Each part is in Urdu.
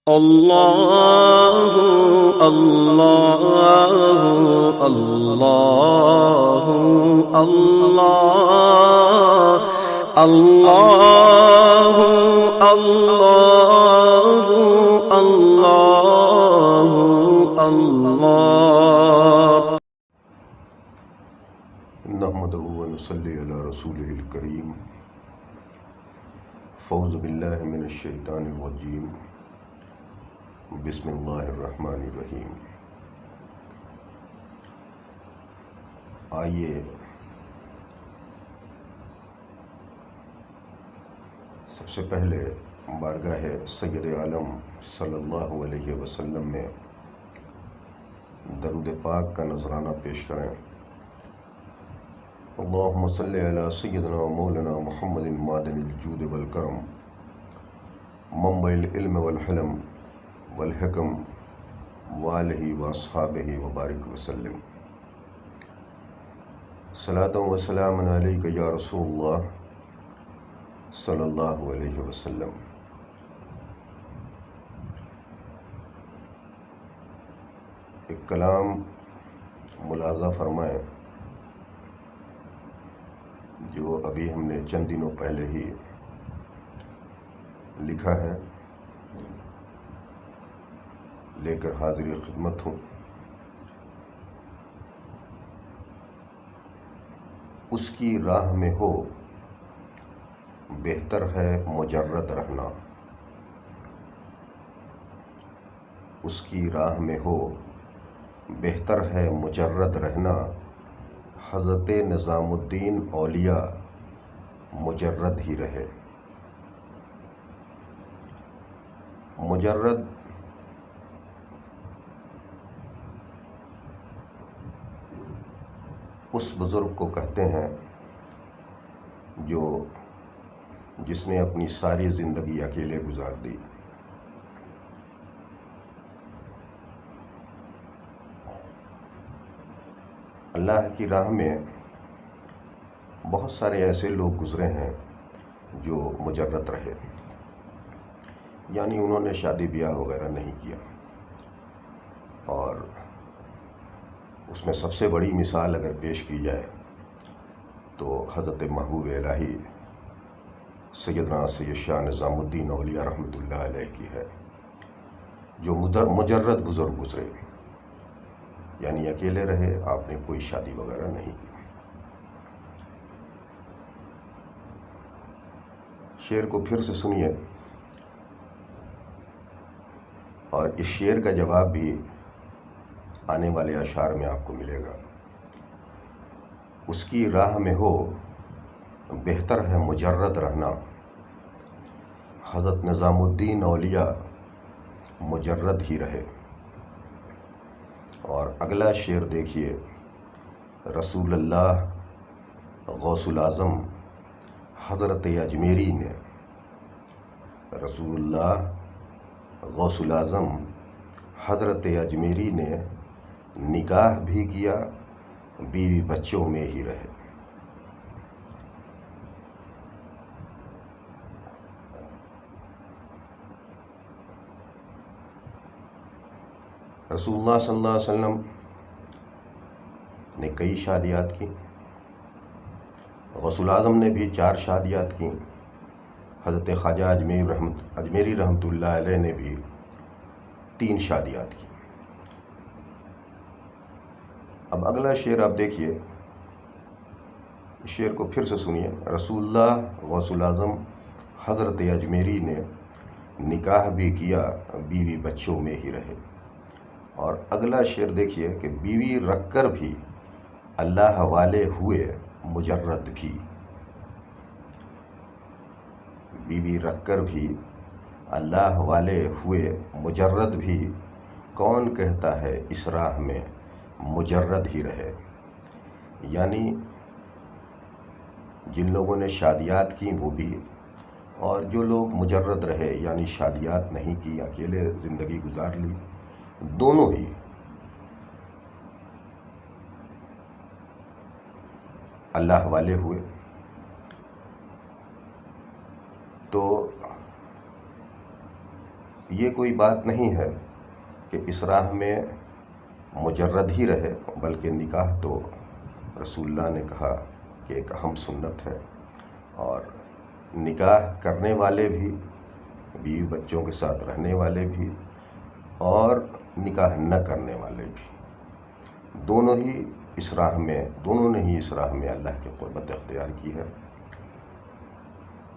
اللہ اللہ اللہ اللہ اللہ اللہ اللہ اللہ نحمدہ و نصلی علی رسولہ الکریم فوز باللہ من الشیطان الرجیم بسم اللہ الرحمن الرحیم۔ آئیے سب سے پہلے بارگاہ سید عالم صلی اللہ علیہ وسلم میں درود پاک کا نذرانہ پیش کریں۔ اللہم صلی علی سیدنا و مولانا محمد معدن الجود والکرم منبع العلم والحلم والحکم وآلہ واصحابہ وبارک وسلم۔ صلاۃ و سلام علیک یا رسول اللہ صلی اللہ علیہ وسلم۔ ایک کلام ملاحظہ فرمائیں جو ابھی ہم نے چند دنوں پہلے ہی لکھا ہے، لے کر حاضر خدمت ہوں۔ اس کی راہ میں ہو بہتر ہے مجرد رہنا، اس کی راہ میں ہو بہتر ہے مجرد رہنا، حضرت نظام الدین اولیاء مجرد ہی رہے۔ مجرد اس بزرگ کو کہتے ہیں جس نے اپنی ساری زندگی اکیلے گزار دی۔ اللہ کی راہ میں بہت سارے ایسے لوگ گزرے ہیں جو مجرد رہے، یعنی انہوں نے شادی بیاہ وغیرہ نہیں کیا، اور اس میں سب سے بڑی مثال اگر پیش کی جائے تو حضرت محبوب الہی سیدنا سید شاہ نظام الدین اولیاء رحمۃ اللہ علیہ کی ہے، جو مجرد بزرگ گزرے، یعنی اکیلے رہے، آپ نے کوئی شادی وغیرہ نہیں کی۔ شعر کو پھر سے سنیے، اور اس شعر کا جواب بھی آنے والے اشعار میں آپ کو ملے گا۔ اس کی راہ میں ہو بہتر ہے مجرد رہنا، حضرت نظام الدین اولیاء مجرد ہی رہے۔ اور اگلا شعر دیکھیے، رسول اللہ غوث الاعظم حضرت اجمیری نے، رسول اللہ غوث الاعظم حضرت اجمیری نے نکاح بھی کیا، بیوی بچوں میں ہی رہے۔ رسول اللہ صلی اللہ علیہ وسلم نے کئی شادیات کی، غوث الاعظم نے بھی 4 شادیات کی، حضرت خواجہ اجمیری رحمۃ اللہ علیہ نے بھی 3 شادیات کی۔ اب اگلا شعر آپ دیکھیے، اس شعر کو پھر سے سنیے، رسول اللہ غوث الاعظم حضرت اجمیری نے نکاح بھی کیا، بیوی بچوں میں ہی رہے۔ اور اگلا شعر دیکھیے کہ بیوی رکھ کر بھی اللہ والے ہوئے مجرد بھی، بیوی رکھ کر بھی اللہ والے ہوئے مجرد بھی، کون کہتا ہے اس راہ میں مجرد ہی رہے۔ یعنی جن لوگوں نے شادیات کی وہ بھی، اور جو لوگ مجرد رہے یعنی شادیات نہیں کی، اکیلے زندگی گزار لی، دونوں ہی اللہ والے ہوئے۔ تو یہ کوئی بات نہیں ہے کہ اس راہ میں مجرد ہی رہے، بلکہ نکاح تو رسول اللہ نے کہا کہ ایک اہم سنت ہے، اور نکاح کرنے والے بھی، بیوی بچوں کے ساتھ رہنے والے بھی، اور نکاح نہ کرنے والے بھی، دونوں نے ہی اس راہ میں اللہ کی قربت اختیار کی ہے۔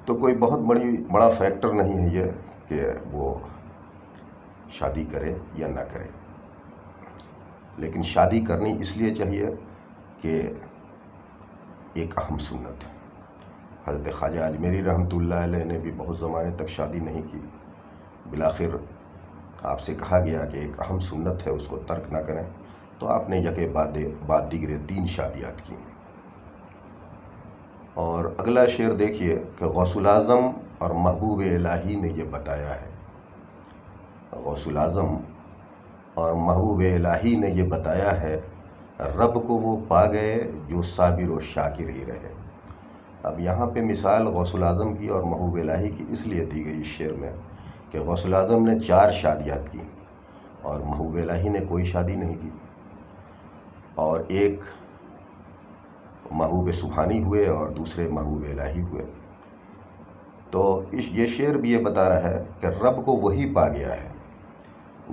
تو کوئی بہت بڑا فیکٹر نہیں ہے یہ کہ وہ شادی کرے یا نہ کرے، لیکن شادی کرنی اس لیے چاہیے کہ ایک اہم سنت ہے۔ حضرت خواجہ اجمیری رحمۃ اللہ علیہ نے بھی بہت زمانے تک شادی نہیں کی، بالآخر آپ سے کہا گیا کہ ایک اہم سنت ہے، اس کو ترک نہ کریں، تو آپ نے یکے بعد دیگرے 3 شادیات کی۔ اور اگلا شعر دیکھیے کہ غوث الاعظم اور محبوب الہی نے یہ بتایا ہے، غوث الاعظم اور محبوب الہی نے یہ بتایا ہے، رب کو وہ پا گئے جو صابر و شاکر ہی رہے۔ اب یہاں پہ مثال غوث الاعظم کی اور محبوب الہی کی اس لیے دی گئی اس شعر میں کہ غوث الاعظم نے 4 شادیات کی اور محبوب الہی نے کوئی شادی نہیں کی، اور ایک محبوب سبحانی ہوئے اور دوسرے محبوب الہی ہوئے۔ تو یہ شعر بھی یہ بتا رہا ہے کہ رب کو وہی پا گیا ہے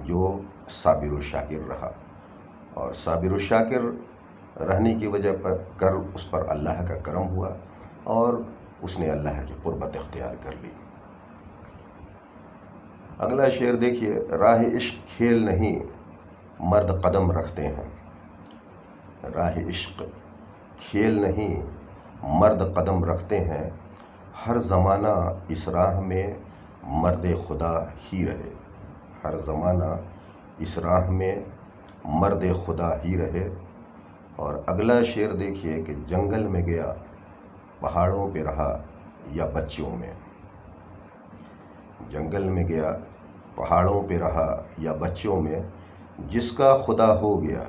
جو صابر و شاکر رہا، اور صابر و شاکر رہنے کی وجہ پر اس پر اللہ کا کرم ہوا اور اس نے اللہ کی قربت اختیار کر لی۔ اگلا شعر دیکھیے، راہ عشق کھیل نہیں مرد قدم رکھتے ہیں، راہ عشق کھیل نہیں مرد قدم رکھتے ہیں، ہر زمانہ اس راہ میں مرد خدا ہی رہے، ہر زمانہ اس راہ میں مرد خدا ہی رہے۔ اور اگلا شعر دیکھیے کہ جنگل میں گیا پہاڑوں پہ رہا یا بچوں میں، جنگل میں گیا پہاڑوں پہ رہا یا بچوں میں، جس کا خدا ہو گیا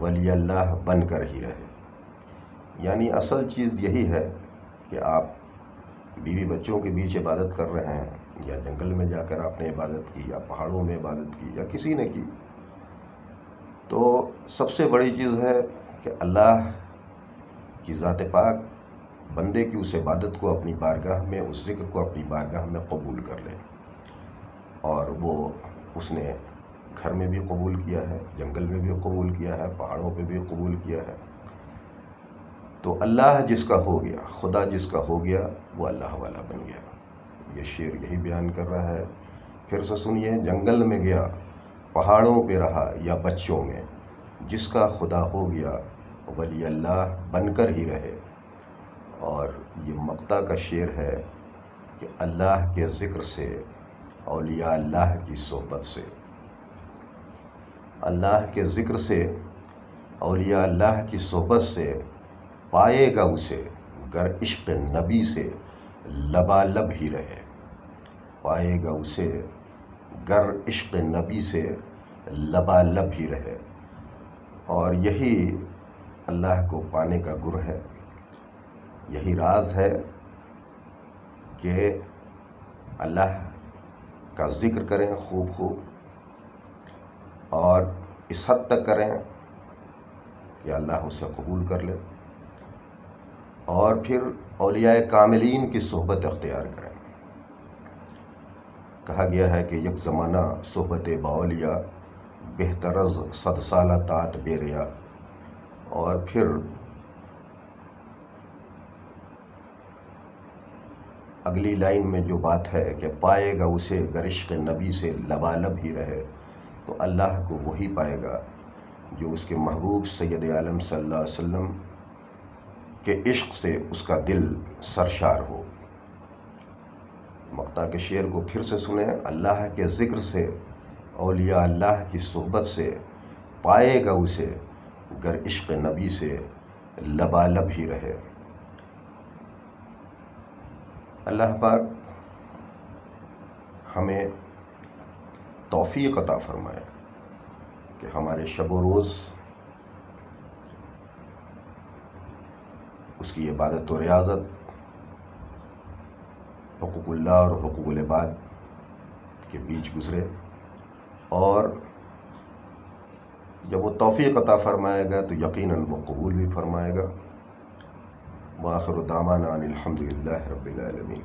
ولی اللہ بن کر ہی رہے۔ یعنی اصل چیز یہی ہے کہ آپ بیوی بچوں کے بیچ عبادت کر رہے ہیں، یا جنگل میں جا کر آپ نے عبادت کی، یا پہاڑوں میں عبادت کی، یا کسی نے کی، تو سب سے بڑی چیز ہے کہ اللہ کی ذات پاک بندے کی اس عبادت کو اپنی بارگاہ میں، اس ذکر کو اپنی بارگاہ میں قبول کر لے، اور وہ اس نے گھر میں بھی قبول کیا ہے، جنگل میں بھی قبول کیا ہے، پہاڑوں پہ بھی قبول کیا ہے۔ تو اللہ جس کا ہو گیا، خدا جس کا ہو گیا، وہ اللہ والا بن گیا۔ یہ شعر یہی بیان کر رہا ہے۔ پھر سے سنیے، جنگل میں گیا پہاڑوں پہ رہا یا بچوں میں، جس کا خدا ہو گیا ولی اللہ بن کر ہی رہے۔ اور یہ مقطع کا شعر ہے کہ اللہ کے ذکر سے، اولیاء اللہ کی صحبت سے، اللہ کے ذکر سے، اولیاء اللہ کی صحبت سے پائے گا اسے گر عشق نبی سے لبالب ہی رہے، پائے گا اسے گر عشق نبی سے لبالب ہی رہے۔ اور یہی اللہ کو پانے کا گر ہے، یہی راز ہے کہ اللہ کا ذکر کریں خوب اور اس حد تک کریں کہ اللہ اسے قبول کر لے، اور پھر اولیاء کاملین کی صحبت اختیار کریں۔ کہا گیا ہے کہ یک زمانہ صحبت باولیاء بہترز 100 سالہ طاعت بیریا، اور پھر اگلی لائن میں جو بات ہے کہ پائے گا اسے گر عشق نبی سے لبالب ہی رہے، تو اللہ کو وہی پائے گا جو اس کے محبوب سید عالم صلی اللہ علیہ وسلم کے عشق سے اس کا دل سرشار ہو۔ مقطع کے شعر کو پھر سے سنیں، اللہ کے ذکر سے، اولیاء اللہ کی صحبت سے پائے گا اسے گر عشق نبی سے لبالب ہی رہے۔ اللہ پاک ہمیں توفیق عطا فرمائے کہ ہمارے شب و روز اس کی عبادت و ریاضت، حقوق اللہ اور حقوق العباد کے بیچ گزرے، اور جب وہ توفیق عطا فرمائے گا تو یقیناً وہ قبول بھی فرمائے گا۔ وآخر دعوانا ان الحمد للہ رب العالمین۔